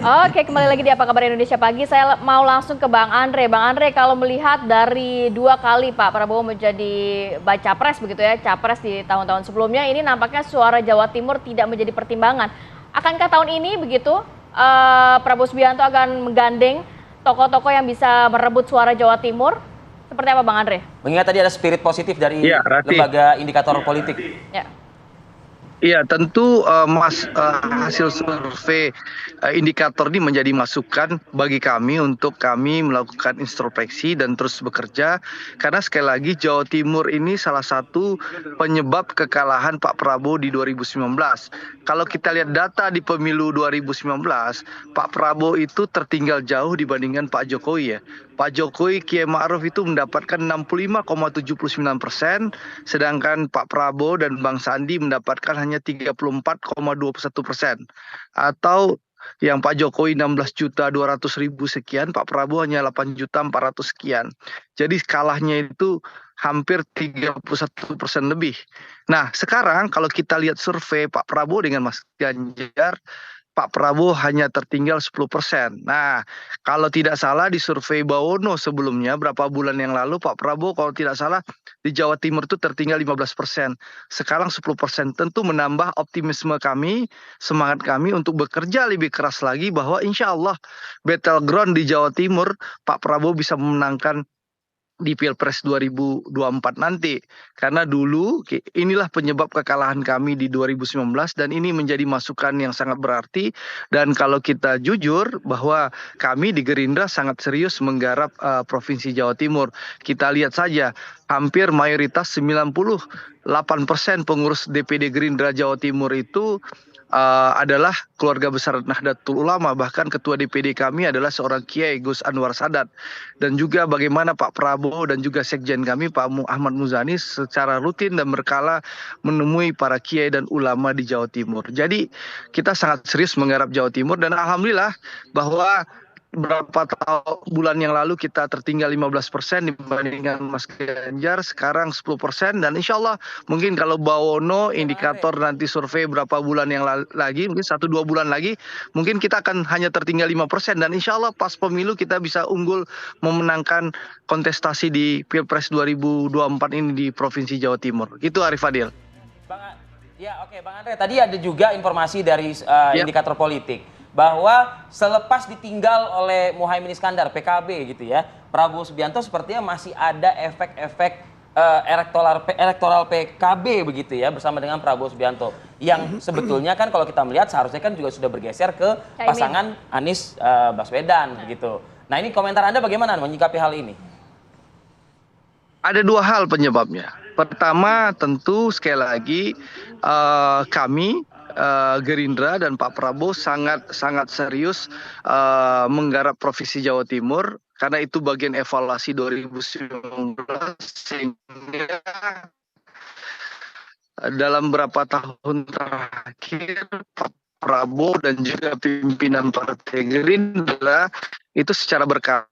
Oke, kembali lagi di Apa Kabar Indonesia Pagi. Saya mau langsung ke Bang Andre. Bang Andre, kalau melihat dari 2 kali Pak Prabowo menjadi baca pres begitu ya, capres di tahun-tahun sebelumnya, ini nampaknya suara Jawa Timur tidak menjadi pertimbangan. Akankah tahun ini begitu Prabowo Subianto akan menggandeng tokoh-tokoh yang bisa merebut suara Jawa Timur? Seperti apa Bang Andre? Mengingat tadi ada spirit positif dari Iya, Rati. lembaga indikator politik. Ya. Iya, tentu hasil survei indikator ini menjadi masukan bagi kami untuk kami melakukan introspeksi dan terus bekerja. Karena sekali lagi Jawa Timur ini salah satu penyebab kekalahan Pak Prabowo di 2019. Kalau kita lihat data di pemilu 2019, Pak Prabowo itu tertinggal jauh dibandingkan Pak Jokowi ya. Pak Jokowi Kiai Ma'ruf itu mendapatkan 65,79%, sedangkan Pak Prabowo dan Bang Sandi mendapatkan hanya 34,21%. Atau yang Pak Jokowi 16.200.000 sekian, Pak Prabowo hanya 8.400 sekian. Jadi kalahnya itu hampir 31% lebih. Nah, sekarang kalau kita lihat survei Pak Prabowo dengan Mas Ganjar, Pak Prabowo hanya tertinggal 10%. Nah, kalau tidak salah di survei Bawono sebelumnya, berapa bulan yang lalu, Pak Prabowo kalau tidak salah di Jawa Timur itu tertinggal 15%. Sekarang 10%. Tentu menambah optimisme kami, semangat kami untuk bekerja lebih keras lagi bahwa insya Allah battleground di Jawa Timur, Pak Prabowo bisa memenangkan di Pilpres 2024 nanti. Karena dulu inilah penyebab kekalahan kami di 2019 dan ini menjadi masukan yang sangat berarti. Dan kalau kita jujur bahwa kami di Gerindra sangat serius menggarap Provinsi Jawa Timur. Kita lihat saja hampir mayoritas 98% pengurus DPD Gerindra Jawa Timur itu adalah keluarga besar Nahdlatul Ulama. Bahkan ketua DPD kami adalah seorang Kiai Gus Anwar Sadat. Dan juga bagaimana Pak Prabowo dan juga Sekjen kami Pak Ahmad Muzani secara rutin dan berkala menemui para Kiai dan ulama di Jawa Timur. Jadi kita sangat serius menggarap Jawa Timur dan alhamdulillah bahwa berapa bulan yang lalu kita tertinggal 15% dibandingkan Mas Ganjar, sekarang 10%, dan insya Allah mungkin kalau Bawono indikator nanti survei berapa bulan yang lagi, mungkin 1-2 bulan lagi, mungkin kita akan hanya tertinggal 5%, dan insya Allah pas pemilu kita bisa unggul memenangkan kontestasi di Pilpres 2024 ini di Provinsi Jawa Timur. Itu Arif Fadil. Bang Andre, tadi ada juga informasi dari indikator politik bahwa selepas ditinggal oleh Muhaimin Iskandar PKB gitu ya, Prabowo Subianto sepertinya masih ada efek-efek elektoral PKB begitu ya bersama dengan Prabowo Subianto yang sebetulnya kan kalau kita melihat seharusnya kan juga sudah bergeser ke pasangan Anies Baswedan begitu. Nah, ini komentar Anda bagaimana menyikapi hal ini? Ada 2 hal penyebabnya. Pertama tentu sekali lagi kami Gerindra dan Pak Prabowo sangat serius menggarap Provinsi Jawa Timur karena itu bagian evaluasi 2019 sehingga dalam beberapa tahun terakhir Pak Prabowo dan juga pimpinan Partai Gerindra itu secara berkala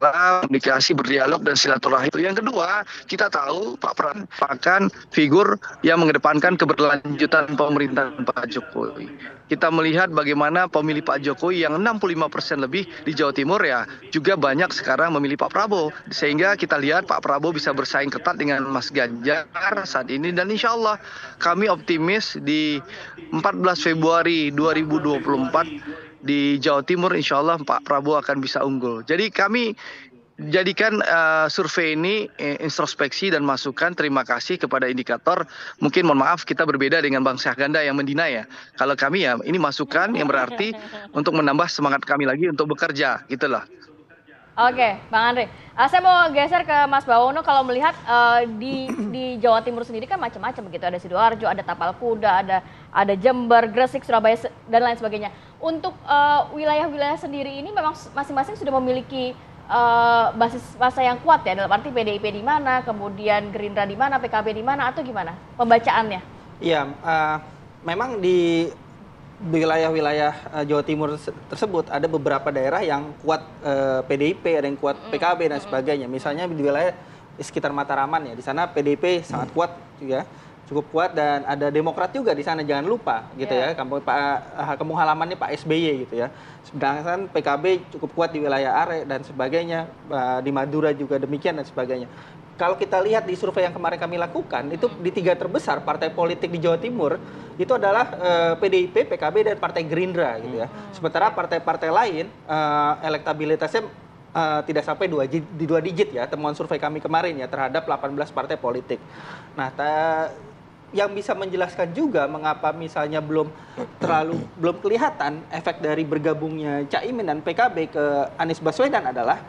komunikasi, berdialog dan silaturahim. Yang kedua, kita tahu Pak Prabowo merupakan figur yang mengedepankan keberlanjutan pemerintahan Pak Jokowi. Kita melihat bagaimana pemilih Pak Jokowi yang 65% lebih di Jawa Timur ya juga banyak sekarang memilih Pak Prabowo. Sehingga kita lihat Pak Prabowo bisa bersaing ketat dengan Mas Ganjar saat ini dan insya Allah kami optimis di 14 Februari 2024 di Jawa Timur insya Allah Pak Prabowo akan bisa unggul. Jadi kami jadikan survei ini introspeksi dan masukan. Terima kasih kepada indikator. Mungkin mohon maaf kita berbeda dengan Bang Syahganda yang mendina ya. Kalau kami ya ini masukan yang berarti untuk menambah semangat kami lagi untuk bekerja gitulah. Oke, Bang Andre. Saya mau geser ke Mas Bawono. Kalau melihat di Jawa Timur sendiri kan macam-macam begitu. Ada Sidoarjo, ada Tapal Kuda, ada Jember, Gresik, Surabaya dan lain sebagainya. Untuk wilayah-wilayah sendiri ini memang masing-masing sudah memiliki basis massa yang kuat ya. Dalam arti PDIP di mana, kemudian Gerindra di mana, PKB di mana, atau gimana pembacaannya? Iya, memang di wilayah-wilayah Jawa Timur tersebut ada beberapa daerah yang kuat PDIP, ada yang kuat PKB dan sebagainya. Misalnya di wilayah sekitar Mataraman ya, di sana PDIP sangat kuat juga. cukup kuat, dan ada Demokrat juga di sana, jangan lupa gitu ya, kampung halamannya Pak SBY gitu ya. Sedangkan PKB cukup kuat di wilayah Are dan sebagainya, di Madura juga demikian dan sebagainya. Kalau kita lihat di survei yang kemarin kami lakukan, itu di 3 terbesar partai politik di Jawa Timur itu adalah PDIP, PKB, dan Partai Gerindra gitu ya. Sementara partai-partai lain elektabilitasnya tidak sampai 2 digit ya, temuan survei kami kemarin ya, terhadap 18 partai politik. Nah, yang bisa menjelaskan juga mengapa misalnya belum kelihatan efek dari bergabungnya Caimin dan PKB ke Anies Baswedan adalah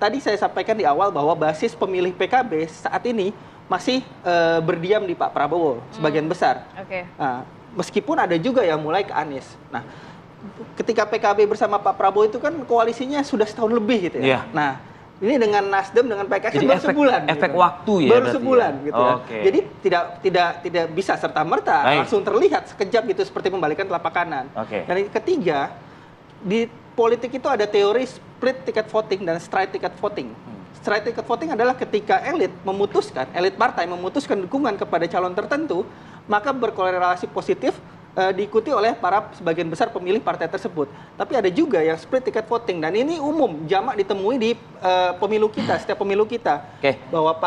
tadi saya sampaikan di awal bahwa basis pemilih PKB saat ini masih berdiam di Pak Prabowo sebagian besar. Nah, meskipun ada juga yang mulai ke Anies. Nah, ketika PKB bersama Pak Prabowo itu kan koalisinya sudah setahun lebih gitu ya. Nah, ini dengan Nasdem, dengan PKS jadi baru sebulan. Efek gitu. waktu ya. Baru sebulan ya? gitu ya. Jadi tidak bisa serta merta langsung terlihat sekejap gitu seperti membalikan telapak kanan. Dan yang ketiga, di politik itu ada teori split ticket voting dan straight ticket voting. Straight ticket voting adalah ketika elit partai memutuskan dukungan kepada calon tertentu, maka berkorelasi positif diikuti oleh sebagian besar pemilih partai tersebut. Tapi ada juga yang split ticket voting, dan ini umum jamak ditemui di pemilu kita, setiap pemilu kita. Bahwa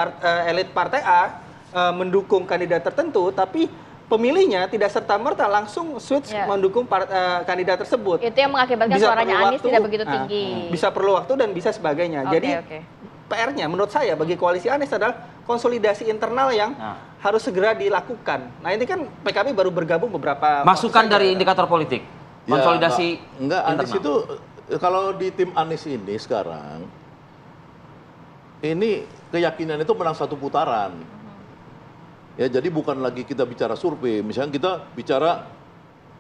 elit partai A mendukung kandidat tertentu, tapi pemilihnya tidak serta-merta langsung switch mendukung kandidat tersebut. Itu yang mengakibatkan suaranya Anies tidak begitu tinggi. Bisa perlu waktu dan bisa sebagainya. Jadi PR-nya menurut saya bagi koalisi Anies adalah konsolidasi internal yang harus segera dilakukan. Nah, ini kan PKB baru bergabung beberapa masukan dari indikator politik. Konsolidasi enggak Anies itu, kalau di tim Anies ini sekarang ini keyakinan itu menang 1 putaran. Ya, jadi bukan lagi kita bicara survei, misalnya kita bicara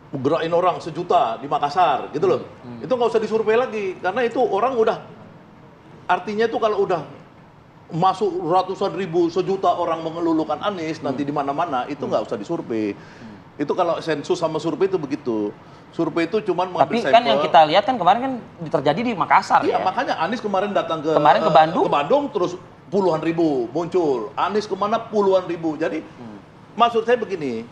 gerakin orang 1 juta di Makassar gitu loh. Itu nggak usah disurvei lagi, karena itu orang udah, artinya itu kalau udah masuk ratusan ribu, 1 juta orang mengelulukan Anies nanti di mana-mana, itu nggak usah disurvei. Itu kalau sensus sama survei itu begitu. Survei itu cuma mengambil sampel. Tapi kan yang kita lihat kan kemarin kan terjadi di Makassar. Iya, makanya Anies kemarin datang ke Bandung. Ke Bandung terus puluhan ribu muncul. Anies kemana puluhan ribu. Jadi maksud saya begini.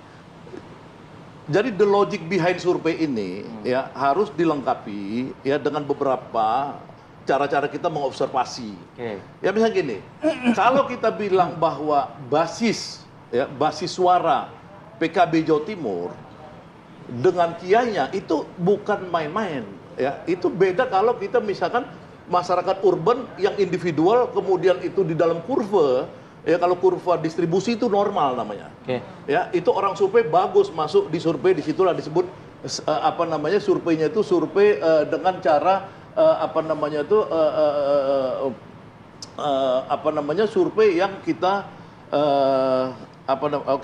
Jadi the logic behind survei ini ya harus dilengkapi ya dengan beberapa cara-cara kita mengobservasi. Ya misalnya gini, kalau kita bilang bahwa basis suara PKB Jawa Timur dengan kiainya itu bukan main-main, ya itu beda kalau kita misalkan masyarakat urban yang individual kemudian itu di dalam kurva, ya kalau kurva distribusi itu normal namanya, ya itu orang survei bagus masuk di survei, disitulah disebut surveinya itu survei dengan cara survei yang kita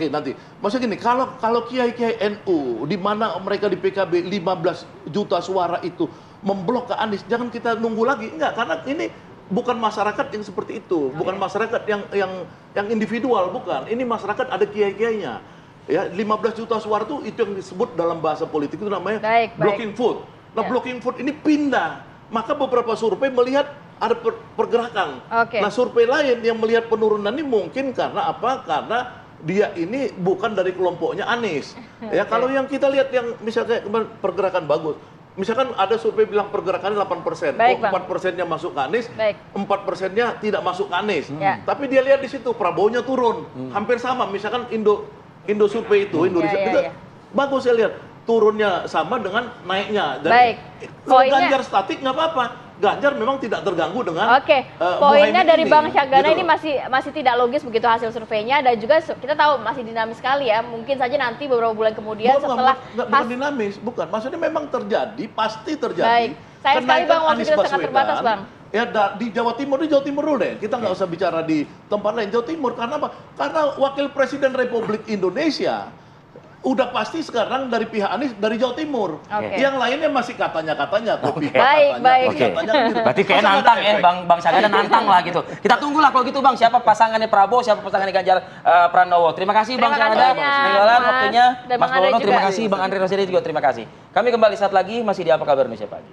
nanti. Maksudnya gini, kalau kiai-kiai NU di mana mereka di PKB 15 juta suara itu memblok ke Anies, jangan kita nunggu lagi. Enggak, karena ini bukan masyarakat yang seperti itu, bukan masyarakat yang individual, bukan. Ini masyarakat ada kiai-kiainya. Ya, 15 juta suara itu yang disebut dalam bahasa politik itu namanya blocking vote. Nah, blocking vote ini pindah. Maka beberapa survei melihat ada pergerakan. Nah, survei lain yang melihat penurunan ini mungkin karena apa? Karena dia ini bukan dari kelompoknya Anies. Ya, kalau yang kita lihat yang misalnya pergerakan bagus. Misalkan ada survei bilang pergerakannya 8%. 4%-nya masuk ke Anies, 4%-nya tidak masuk ke Anies. Tapi dia lihat di situ Prabowo-nya turun. Hampir sama. Misalkan Indo survei itu, Indonesia itu bagus saya lihat. Turunnya sama dengan naiknya. Dan kalau Ganjar statik nggak apa-apa. Ganjar memang tidak terganggu dengan poinnya dari Bang Syagana gitu ini masih tidak logis begitu hasil surveinya, dan juga kita tahu masih dinamis sekali ya. Mungkin saja nanti beberapa bulan kemudian setelah bukan dinamis, bukan. Maksudnya memang terjadi, pasti terjadi. Sayang sekali Bang, waktu kita sangat terbatas, Bang. Ya di Jawa Timur dulu deh. Kita nggak usah bicara di tempat lain. Jawa Timur karena apa? Karena Wakil Presiden Republik Indonesia udah pasti sekarang dari pihak Anies dari Jawa Timur. Yang lainnya masih katanya-katanya. Baik. Berarti kayak nantang ya, Bang Syagana nantang lah gitu. Kita tunggulah kalau gitu Bang, siapa pasangannya Prabowo, siapa pasangannya Ganjar Pranowo. Terima kasih Bang Syagana, waktunya. Mas Bowono, terima kasih. Bang Andre Rosiade juga terima kasih. Kami kembali saat lagi masih di Apa Kabar Indonesia Pagi.